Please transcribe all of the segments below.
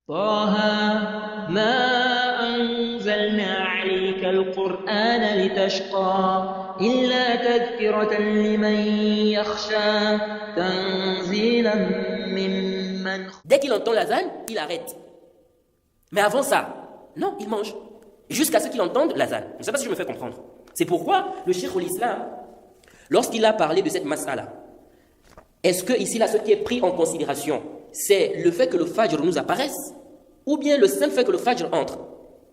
طه ما أنزلنا عليك القرآن لتشقى إلا تذكرة لمن يخشى تنزيلا ممن. Dès qu'il entend l'azan, il arrête. Mais avant ça, non, il mange. Jusqu'à ce qu'il entende l'azan. Je ne sais pas si je me fais comprendre. C'est pourquoi le Cheikh al-Islam, lorsqu'il a parlé de cette mas'ala, est-ce que ici, là, ce qui est pris en considération, c'est le fait que le fajr nous apparaisse, ou bien le simple fait que le fajr entre?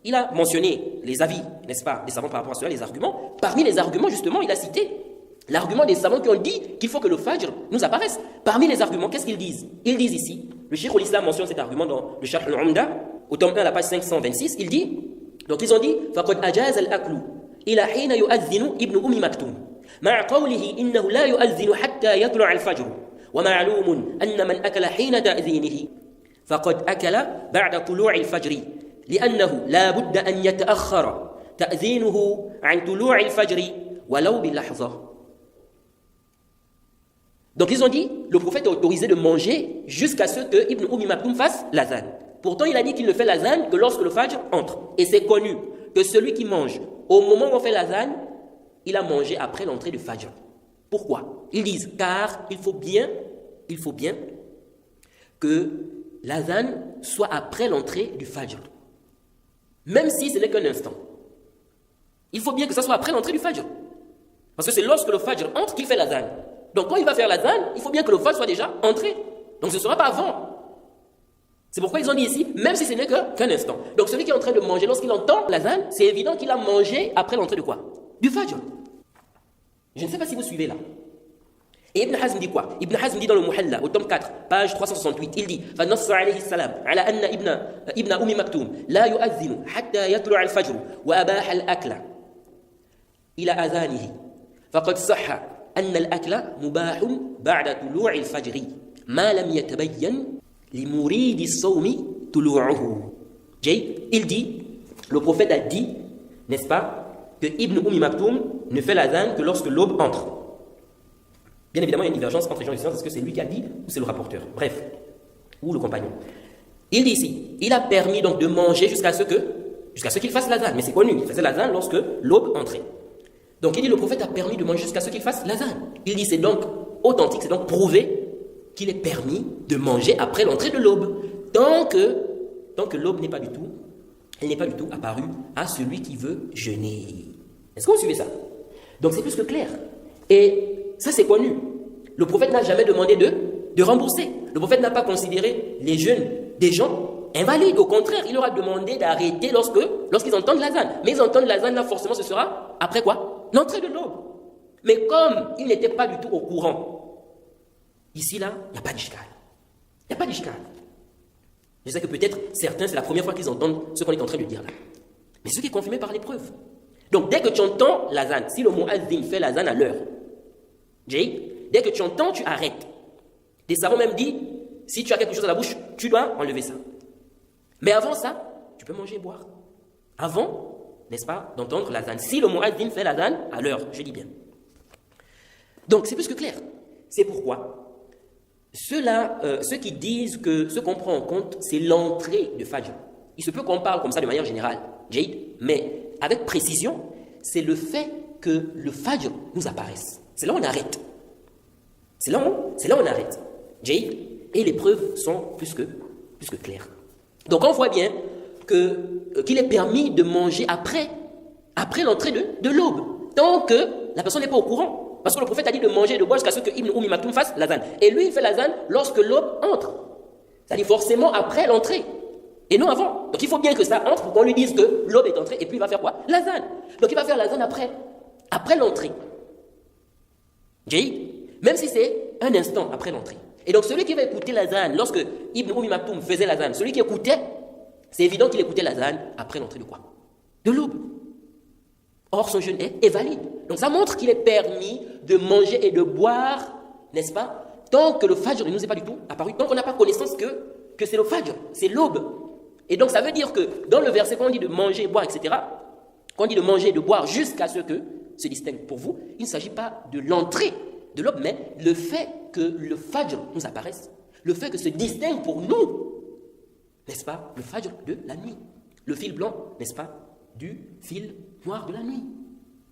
Il a mentionné les avis, n'est-ce pas, des savants par rapport à cela, les arguments. Parmi les arguments, justement, il a cité l'argument des savants qui ont dit qu'il faut que le fajr nous apparaisse. Parmi les arguments, qu'est-ce qu'ils disent? Ils disent ici, le Cheikh al-Islam mentionne cet argument dans le Sharh al-Umda, au tome 1, à la page 526, il dit, donc ils ont dit, فَقَدْ أَجَازَ الْأَكْلُ إِلَى حِينَ يُؤَذِّنُ ابن مكتوم مع قوله إنه لا يؤذن حتى يطلع الفجر ومعلوم أن من أكل حين تأذينه فقد أكل بعد طلوع الفجر لأنه لا بد أن يتأخر تأذينه عن طلوع الفجر ولو بلحظة. Donc ils ont dit, le prophète est autorisé de manger jusqu'à ce que Ibn Maktoum fasse l'azan. Pourtant il a dit qu'il ne fait l'azan que lorsque le fajr entre. Et c'est connu que celui qui mange au moment où on fait l'azan, il a mangé après l'entrée du fajr. Pourquoi? Ils disent, car il faut bien que l'azan soit après l'entrée du fajr. Même si ce n'est qu'un instant. Il faut bien que ça soit après l'entrée du fajr. Parce que c'est lorsque le fajr entre qu'il fait l'azan. Donc quand il va faire l'azan, il faut bien que le fajr soit déjà entré. Donc ce ne sera pas avant. C'est pourquoi ils ont dit ici, même si ce n'est qu'un instant. Donc celui qui est en train de manger, lorsqu'il entend l'azan, c'est évident qu'il a mangé après l'entrée de quoi? Du fajr. Je ne sais pas si vous suivez là. Et Ibn Hazm dit quoi? Ibn Hazm dit dans le Muhalla, au tome 4, page 368, il dit فَنَصَّ عَلَيْهِ السَّلَامُ عَلَى أَنَّ ابن مكتوم لا يؤذن حتى يطلع الفجر وأباح الأكل إلى أذانه فقد صح أن الأكل مباح بعد طلوع الفجر ما لم يتبين لمريد الصوم طلوعه. Il dit, le prophète a dit, n'est-ce pas, que Ibn Maktoum ne fait l'azan que lorsque l'aube entre. Bien évidemment, il y a une divergence entre les gens de science, est-ce que c'est lui qui a dit ou c'est le rapporteur? Bref, ou le compagnon. Il dit ici, il a permis donc de manger jusqu'à ce qu'il fasse l'azan. Mais c'est connu, il faisait l'azan lorsque l'aube entrait. Donc il dit, le prophète a permis de manger jusqu'à ce qu'il fasse l'azan. Il dit, c'est donc authentique, c'est donc prouvé qu'il est permis de manger après l'entrée de l'aube. Tant que l'aube n'est pas du tout, elle n'est pas du tout apparue à celui qui veut jeûner. Est-ce que vous suivez ça? Donc c'est plus que clair. Et ça c'est connu. Le prophète n'a jamais demandé de rembourser. Le prophète n'a pas considéré les jeûnes des gens invalides. Au contraire, il leur a demandé d'arrêter lorsqu'ils entendent l'azan. Mais ils entendent l'azan, là forcément ce sera après quoi? L'entrée de l'aube. Mais comme ils n'étaient pas du tout au courant, ici là, il n'y a pas d'ishkal. Il n'y a pas d'ishkal. Je sais que peut-être certains, c'est la première fois qu'ils entendent ce qu'on est en train de dire là. Mais ce qui est confirmé par l'épreuve. Donc dès que tu entends l'azan, si le muazzin fait l'azan à l'heure, dès que tu entends, tu arrêtes. Des savants même disent, si tu as quelque chose à la bouche, tu dois enlever ça. Mais avant ça, tu peux manger et boire. Avant, n'est-ce pas, d'entendre l'azan. Si le muazzin fait l'azan à l'heure, je dis bien. Donc c'est plus que clair. C'est pourquoi ceux qui disent que ce qu'on prend en compte, c'est l'entrée de Fajr. Il se peut qu'on parle comme ça de manière générale, mais avec précision, c'est le fait que le Fajr nous apparaisse. C'est là où on arrête. C'est là où on arrête. Et les preuves sont plus que claires. Donc on voit bien qu'il est permis de manger après l'entrée de l'aube, tant que la personne n'est pas au courant. Parce que le prophète a dit de manger et de boire jusqu'à ce que Ibn Maktoum fasse l'azan. Et lui, il fait l'azan lorsque l'aube entre. C'est-à-dire forcément après l'entrée. Et non avant. Donc il faut bien que ça entre pour qu'on lui dise que l'aube est entrée. Et puis il va faire quoi? L'azan. Donc il va faire l'azan après l'entrée. Même si c'est un instant après l'entrée. Et donc celui qui va écouter l'azan, lorsque Ibn Maktoum faisait l'azan, celui qui écoutait, c'est évident qu'il écoutait l'azan après l'entrée de quoi? De l'aube. Or, son jeûne est valide. Donc, ça montre qu'il est permis de manger et de boire, n'est-ce pas? Tant que le fajr ne nous est pas du tout apparu, tant qu'on n'a pas connaissance que c'est le fajr, c'est l'aube. Et donc, ça veut dire que dans le verset, quand on dit de manger, boire, etc., quand on dit de manger et de boire jusqu'à ce que se distingue pour vous, il ne s'agit pas de l'entrée de l'aube, mais le fait que le fajr nous apparaisse, le fait que se distingue pour nous n'est-ce pas, le fajr de la nuit. Le fil blanc, n'est-ce pas, du fil noir de la nuit.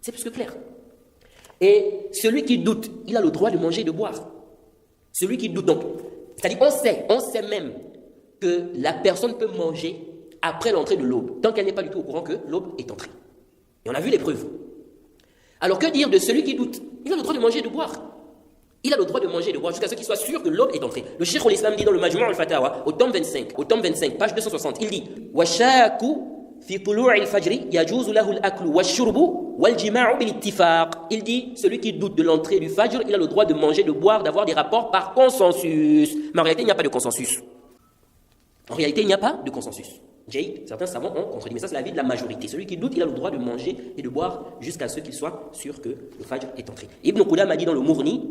C'est plus que clair. Et celui qui doute, il a le droit de manger et de boire. Celui qui doute, donc, c'est-à-dire on sait même que la personne peut manger après l'entrée de l'aube, tant qu'elle n'est pas du tout au courant que l'aube est entrée. Et on a vu les preuves. Alors que dire de celui qui doute? Il a le droit de manger et de boire. Il a le droit de manger et de boire jusqu'à ce qu'il soit sûr que l'aube est entrée. Le Cheikh al-Islam dit dans le Majmu' al-Fatawa, au tome 25, page 260, il dit « Washaku fi tulu'i al-fajri yajuzu lahu al-aklu wash-shurbu wal-jima'u bil-ittifaq » Il dit, celui qui doute de l'entrée du fajr, il a le droit de manger, de boire, d'avoir des rapports par consensus. Mais en réalité, il n'y a pas de consensus. En réalité, il n'y a pas de consensus. Certains savants ont contredit, mais ça c'est l'avis de la majorité. Celui qui doute, il a le droit de manger et de boire jusqu'à ce qu'il soit sûr que le fajr est entré. Ibn Qudam a dit dans le Mourni,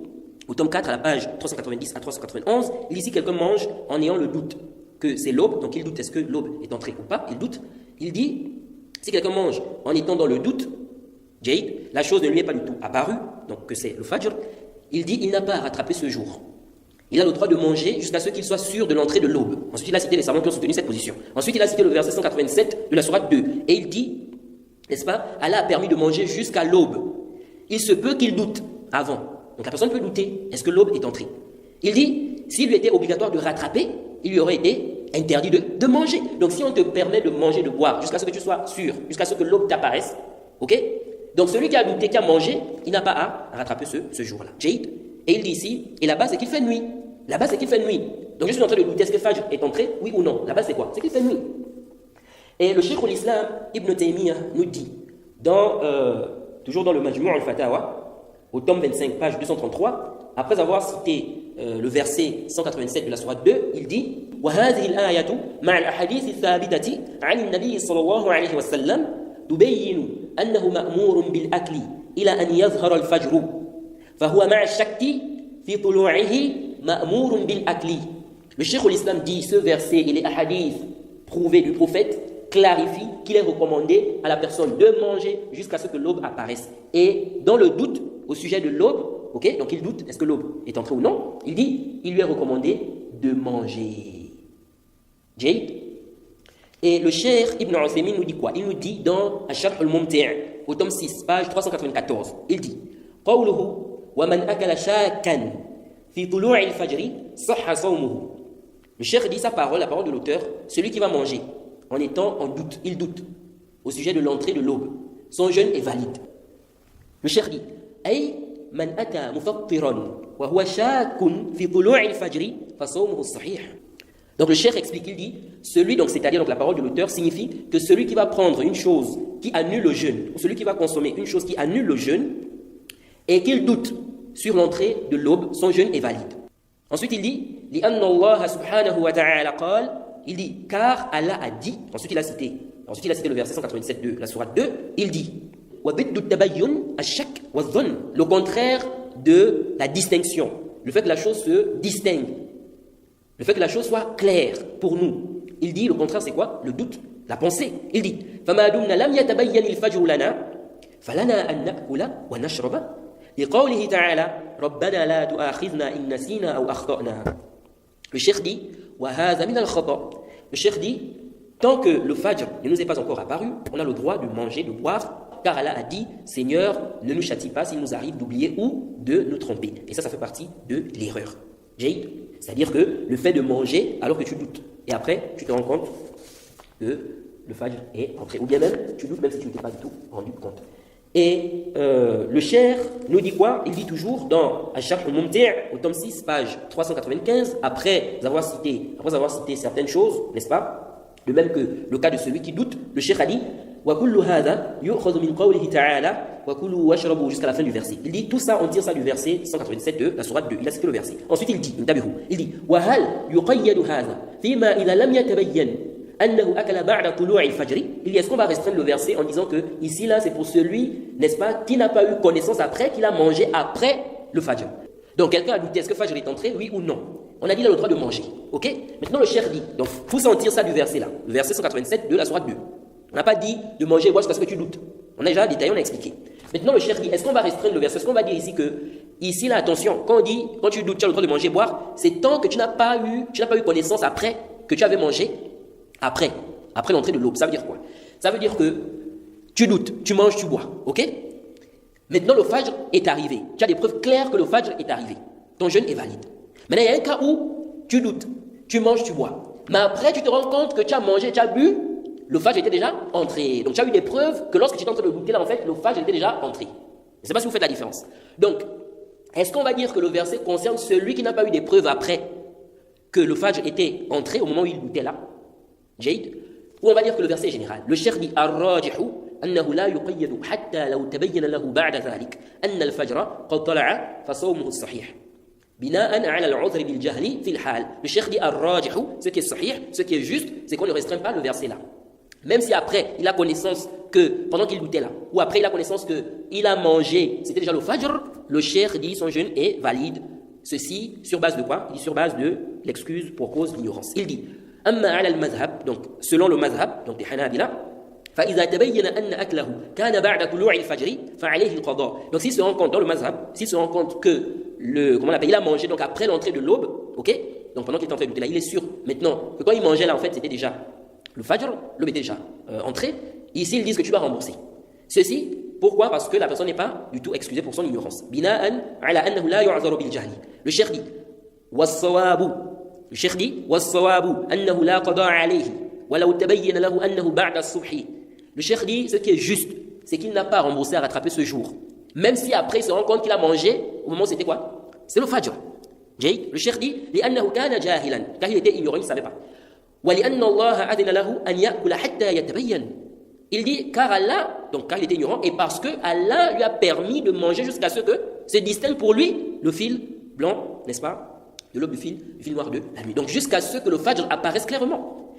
au tome 4, à la page 390 à 391, il dit si quelqu'un mange en ayant le doute que c'est l'aube, donc il doute est-ce que l'aube est entrée ou pas, il doute, il dit, si quelqu'un mange en étant dans le doute, la chose ne lui est pas du tout apparue, donc que c'est le fajr, il dit, il n'a pas à rattraper ce jour. Il a le droit de manger jusqu'à ce qu'il soit sûr de l'entrée de l'aube. Ensuite, il a cité les savants qui ont soutenu cette position. Ensuite, il a cité le verset 187 de la sourate 2. Et il dit, n'est-ce pas, Allah a permis de manger jusqu'à l'aube. Il se peut qu'il doute avant. Donc la personne peut douter. Est-ce que l'aube est entrée? Il dit, s'il lui était obligatoire de rattraper, il lui aurait été interdit de manger. Donc si on te permet de manger, de boire, jusqu'à ce que tu sois sûr, jusqu'à ce que l'aube t'apparaisse, ok? Donc celui qui a douté, qui a mangé, il n'a pas à rattraper ce jour-là. Et il dit ici, et là-bas, c'est qu'il fait nuit. Là-bas, c'est qu'il fait nuit. Donc je suis en train de douter, est-ce que Fajr est entré, oui ou non? Là-bas, c'est quoi? C'est qu'il fait nuit. Et le Cheikh al-Islam, Ibn Taymiyyah, nous dit, toujours dans le Majmu' al-Fatawa, au tome 25, page 233, après avoir cité le verset 187 de la sourate 2, il dit وَهَذِهِ الْآيَةُ مَعَ الْأَحَادِيثِ الثَّابِتَةِ عَنِ النَّبِيِّ صلى الله عليه وسلم تبين أنه مأمور بالأكل إلى أن يظهر الفجر فهو مع الشك في طلوعه مأمور بالأكل. Le Cheikh al-Islam dit ce verset et les hadiths prouvés du prophète clarifient qu'il est recommandé à la personne de manger jusqu'à ce que l'aube apparaisse. Et dans le doute au sujet de l'aube, ok, donc il doute, est-ce que l'aube est entrée ou non? Il dit, il lui est recommandé de manger. Et le Cheikh Ibn Uthaymin nous dit quoi? Il nous dit dans Ash-Sharh al-Mumti' au tome 6, page 394, il dit قوله ومن أكل شاكا في طلوع الفجر صح صومه. Le Cheikh dit sa parole, la parole de l'auteur, celui qui va manger en étant en doute, il doute au sujet de l'entrée de l'aube, son jeûne est valide. Le Cheikh dit أي من أتى مفطرا وهو شاك في طلوع الفجر فصومه الصحيح. Donc le Cheikh explique, il dit, celui, donc c'est-à-dire donc la parole de l'auteur signifie que celui qui va prendre une chose qui annule le jeûne, ou celui qui va consommer une chose qui annule le jeûne, et qu'il doute sur l'entrée de l'aube, son jeûne est valide. Ensuite il dit, لأن الله سبحانه وتعالى قال, il dit, car Allah a dit, ensuite il a cité le verset 187 de la sourate 2, il dit, وَبِدُّ التَّبَيُّنْ الشَّكْ وَالظَّنْ, le contraire de la distinction, le fait que la chose se distingue, le fait que la chose soit claire pour nous. Il dit, le contraire c'est quoi? Le doute, la pensée. Il dit, فَمَا دُمْنَا لَمْ يَتَبَيَّنِ الْفَجْرُ لَنَا فَلَنَا أَن نَأْكُلَ وَنَشْرَبَ لِقَوْلِهِ تَعَالَى رَبَّنَا لَا تُؤَاخِذْنَا إِن نَّسِينَا أَوْ أَخْطَأْنَا. Le Cheikh dit, وَهَذَا مِنَ الْخَطَأِ. Le Cheikh dit, tant que le Fajr ne nous est pas encore apparu, on a le droit de manger, de boire, car Allah a dit, Seigneur, ne nous châtie pas s'il nous arrive d'oublier ou de nous tromper. Et ça fait partie de l'erreur. C'est-à-dire que le fait de manger alors que tu doutes, et après tu te rends compte que le Fajr est entré, ou bien même tu doutes même si tu ne t'es pas du tout rendu compte. Et le Cheikh nous dit quoi? Il dit toujours dans Ash-Sharh al-Mumti' au tome 6, page 395, après avoir cité certaines choses, n'est-ce pas? De même que le cas de celui qui doute, le Cheikh a dit وَكُلُّ هَذَا يُؤْخَذُ مِنْ قَوْلِهِ تَعَالَى وَكُلُوا وَاشْرَبُوا jusqu'à la fin du verset. Il dit tout ça, on tire ça du verset 187 de la sourate 2. Il a cité le verset. Ensuite il dit وَهَلْ يُقَيَّدُ هَذَا فِيمَا إِذَا لَمْ يَتَبَيَّنْ أَنَّهُ أَكَلَ بَعْدَ طُلُوعِ الْفَجْرِ. Il dit, est-ce qu'on va restreindre le verset en disant que ici là c'est pour celui, n'est-ce pas, qui n'a pas eu connaissance après, qu'il a mangé après le Fajr. Donc quelqu'un a douté, est-ce que Fajr est entré, oui ou non? On a dit, il a le droit de manger. Ok? Maintenant le Cheikh dit, donc tout ça on tire ça du verset là, le verset 187 de la sourate 2. On n'a pas dit de manger et boire jusqu'à ce que tu doutes. On a déjà détaillé, on a expliqué. Maintenant le Cheikh dit, est-ce qu'on va restreindre le verset? Est-ce qu'on va dire ici que, ici là, attention, quand tu doutes, tu as le droit de manger et boire, c'est tant que tu n'as pas eu connaissance après que tu avais mangé, Après l'entrée de l'aube. Ça veut dire quoi? Ça veut dire que tu doutes, tu manges, tu bois, ok? Maintenant, le fajr est arrivé. Tu as des preuves claires que le fajr est arrivé. Ton jeûne est valide. Maintenant, il y a un cas où tu doutes, tu manges, tu bois. Mais après, tu te rends compte que tu as mangé, tu as bu, le fajr était déjà entré. Donc, tu as eu des preuves que lorsque tu étais en train de douter, là, en fait, le fajr était déjà entré. Je ne sais pas si vous faites la différence. Donc, est-ce qu'on va dire que le verset concerne celui qui n'a pas eu des preuves après que le fajr était entré au moment où il doutait là? Jade? Ou on va dire que le verset est général. Le cheikh dit Ar-rajihu أنه لا يقيد حتى لو تبين له بعد ذلك أن الفجر قد طلع فصومه الصحيح بناء على العذر بالجهل في الحال. Le cheikh dit Ar-rajihu, ce qui est sahih, ce qui est juste, c'est qu'on ne restreint pas le verset là. Même si après il a connaissance que, pendant qu'il doutait là, ou après il a connaissance qu'il a mangé, c'était déjà le fajr, le cheikh dit son jeûne est valide. Ceci sur base de quoi? Il dit sur base de l'excuse pour cause d'ignorance. Il dit أما على المذهب, donc selon le mazhab, donc des Hanabila, فإذا تبين أن أكله كان بعد طلوع الفجر فعليه القضاء. Donc s'il se rend compte dans le mazhab, s'il se rend compte que il a mangé donc après l'entrée de l'aube, ok, donc pendant qu'il était en train de douter là, il est sûr maintenant que quand il mangeait là en fait c'était déjà le fajr, l'aube était déjà entrée. Ici ils disent que tu dois rembourser. Ceci pourquoi? Parce que la personne n'est pas du tout excusée pour son ignorance. بناء على أنه لا يعذر بالجهل. Le cheikh dit والصواب. Le cheikh dit والصواب أنه لا قضاء عليه ولو تبين له أنه بعد الصبح. Le cheikh dit ce qui est juste, c'est qu'il n'a pas remboursé à rattraper ce jour. Même si après il se rend compte qu'il a mangé, au moment où c'était quoi? C'est le fajr. Le cheikh dit لأنه كان جاهلا, car il était ignorant, il ne savait pas. ولأن الله أذن له أن يأكل حتى يتبين. Il dit car Allah, donc car il était ignorant, et parce que Allah lui a permis de manger jusqu'à ce que se distingue pour lui le fil blanc, n'est-ce pas, de l'aube du fil noir de la nuit. Donc jusqu'à ce que le fajr apparaisse clairement.